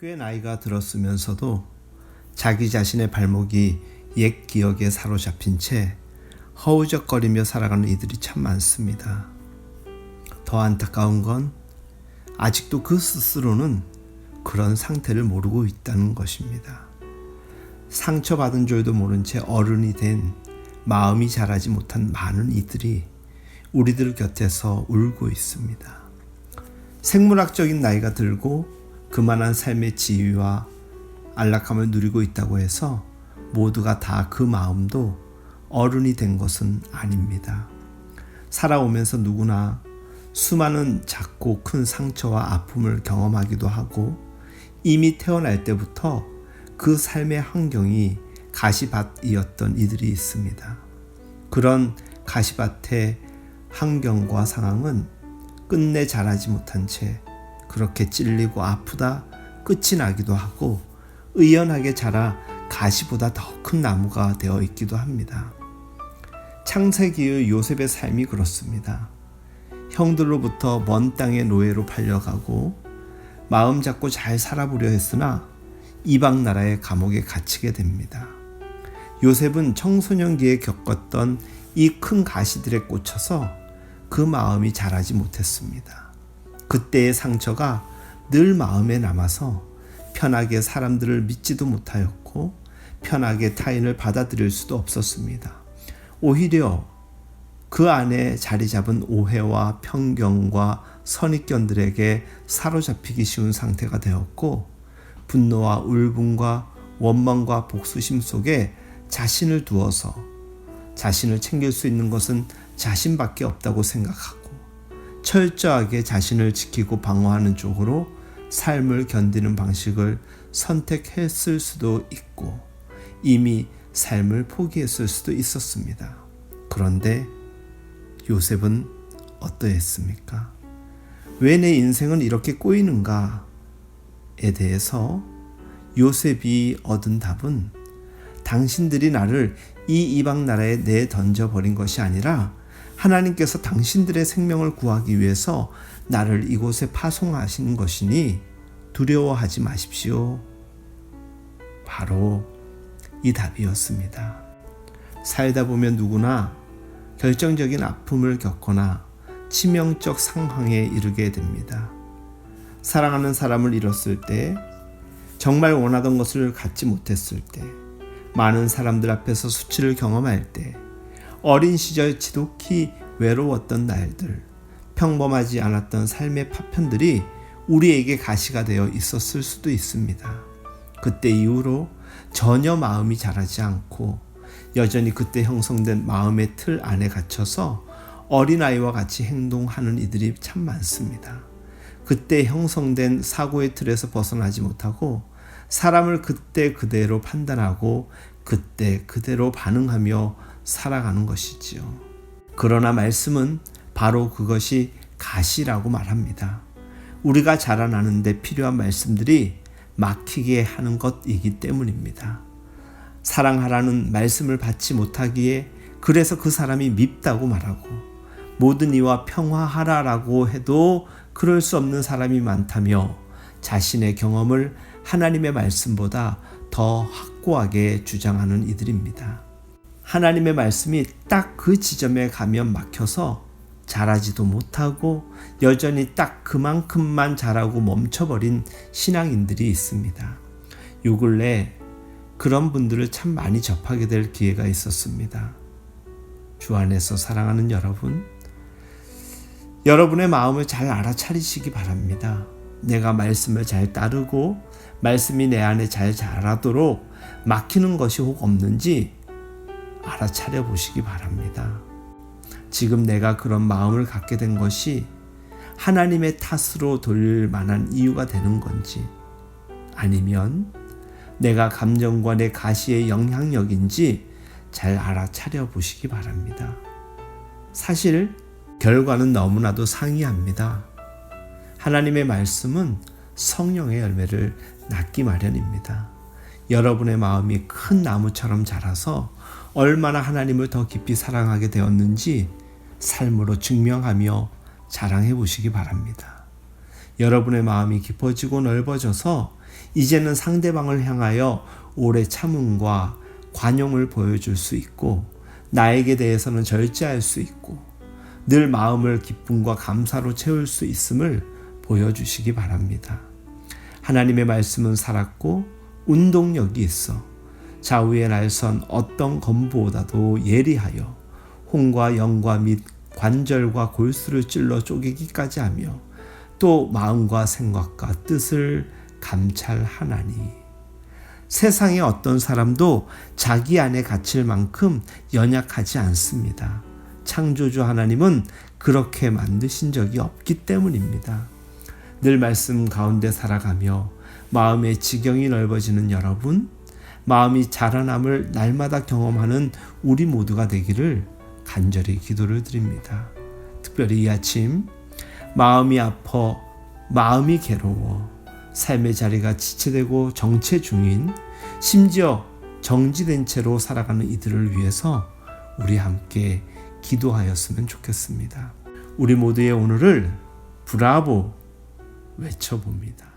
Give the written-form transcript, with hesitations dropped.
꽤 나이가 들었으면서도 자기 자신의 발목이 옛 기억에 사로잡힌 채 허우적거리며 살아가는 이들이 참 많습니다. 더 안타까운 건 아직도 그 스스로는 그런 상태를 모르고 있다는 것입니다. 상처받은 줄도 모른 채 어른이 된 마음이 자라지 못한 많은 이들이 우리들 곁에서 울고 있습니다. 생물학적인 나이가 들고 그만한 삶의 지위와 안락함을 누리고 있다고 해서 모두가 다 그 마음도 어른이 된 것은 아닙니다. 살아오면서 누구나 수많은 작고 큰 상처와 아픔을 경험하기도 하고 이미 태어날 때부터 그 삶의 환경이 가시밭이었던 이들이 있습니다. 그런 가시밭의 환경과 상황은 끝내 자라지 못한 채 그렇게 찔리고 아프다 끝이 나기도 하고 의연하게 자라 가시보다 더 큰 나무가 되어 있기도 합니다. 창세기의 요셉의 삶이 그렇습니다. 형들로부터 먼 땅의 노예로 팔려가고 마음 잡고 잘 살아보려 했으나 이방 나라의 감옥에 갇히게 됩니다. 요셉은 청소년기에 겪었던 이 큰 가시들에 꽂혀서 그 마음이 자라지 못했습니다. 그때의 상처가 늘 마음에 남아서 편하게 사람들을 믿지도 못하였고 편하게 타인을 받아들일 수도 없었습니다. 오히려 그 안에 자리 잡은 오해와 편견과 선입견들에게 사로잡히기 쉬운 상태가 되었고 분노와 울분과 원망과 복수심 속에 자신을 두어서 자신을 챙길 수 있는 것은 자신밖에 없다고 생각하고 철저하게 자신을 지키고 방어하는 쪽으로 삶을 견디는 방식을 선택했을 수도 있고 이미 삶을 포기했을 수도 있었습니다. 그런데 요셉은 어떠했습니까? 왜 내 인생은 이렇게 꼬이는가에 대해서 요셉이 얻은 답은 당신들이 나를 이 이방 나라에 내던져버린 것이 아니라 하나님께서 당신들의 생명을 구하기 위해서 나를 이곳에 파송하신 것이니 두려워하지 마십시오. 바로 이 답이었습니다. 살다 보면 누구나 결정적인 아픔을 겪거나 치명적 상황에 이르게 됩니다. 사랑하는 사람을 잃었을 때, 정말 원하던 것을 갖지 못했을 때, 많은 사람들 앞에서 수치를 경험할 때, 어린 시절 지독히 외로웠던 날들, 평범하지 않았던 삶의 파편들이 우리에게 가시가 되어 있었을 수도 있습니다. 그때 이후로 전혀 마음이 자라지 않고 여전히 그때 형성된 마음의 틀 안에 갇혀서 어린아이와 같이 행동하는 이들이 참 많습니다. 그때 형성된 사고의 틀에서 벗어나지 못하고 사람을 그때 그대로 판단하고 그때 그대로 반응하며 살아가는 것이지요. 그러나 말씀은 바로 그것이 가시라고 말합니다. 우리가 자라나는 데 필요한 말씀들이 막히게 하는 것이기 때문입니다. 사랑하라는 말씀을 받지 못하기에 그래서 그 사람이 밉다고 말하고 모든 이와 평화하라라고 해도 그럴 수 없는 사람이 많다며 자신의 경험을 하나님의 말씀보다 더 확고하게 주장하는 이들입니다. 하나님의 말씀이 딱 그 지점에 가면 막혀서 자라지도 못하고 여전히 딱 그만큼만 자라고 멈춰버린 신앙인들이 있습니다. 요 근래 그런 분들을 참 많이 접하게 될 기회가 있었습니다. 주 안에서 사랑하는 여러분, 여러분의 마음을 잘 알아차리시기 바랍니다. 내가 말씀을 잘 따르고 말씀이 내 안에 잘 자라도록 막히는 것이 혹 없는지 알아차려 보시기 바랍니다. 지금 내가 그런 마음을 갖게 된 것이 하나님의 탓으로 돌릴 만한 이유가 되는 건지 아니면 내가 감정과 내 가시의 영향력인지 잘 알아차려 보시기 바랍니다. 사실 결과는 너무나도 상이합니다. 하나님의 말씀은 성령의 열매를 낳기 마련입니다. 여러분의 마음이 큰 나무처럼 자라서 얼마나 하나님을 더 깊이 사랑하게 되었는지 삶으로 증명하며 자랑해 보시기 바랍니다. 여러분의 마음이 깊어지고 넓어져서 이제는 상대방을 향하여 오래 참음과 관용을 보여줄 수 있고 나에게 대해서는 절제할 수 있고 늘 마음을 기쁨과 감사로 채울 수 있음을 보여주시기 바랍니다. 하나님의 말씀은 살았고 운동력이 있어 좌우의 날선 어떤 검보다도 예리하여 홍과 영과 및 관절과 골수를 찔러 쪼개기까지 하며 또 마음과 생각과 뜻을 감찰하나니 세상의 어떤 사람도 자기 안에 갇힐 만큼 연약하지 않습니다. 창조주 하나님은 그렇게 만드신 적이 없기 때문입니다. 늘 말씀 가운데 살아가며 마음의 지경이 넓어지는 여러분, 마음이 자라남을 날마다 경험하는 우리 모두가 되기를 간절히 기도를 드립니다. 특별히 이 아침 마음이 아파 마음이 괴로워 삶의 자리가 지체되고 정체 중인 심지어 정지된 채로 살아가는 이들을 위해서 우리 함께 기도하였으면 좋겠습니다. 우리 모두의 오늘을 브라보 외쳐봅니다.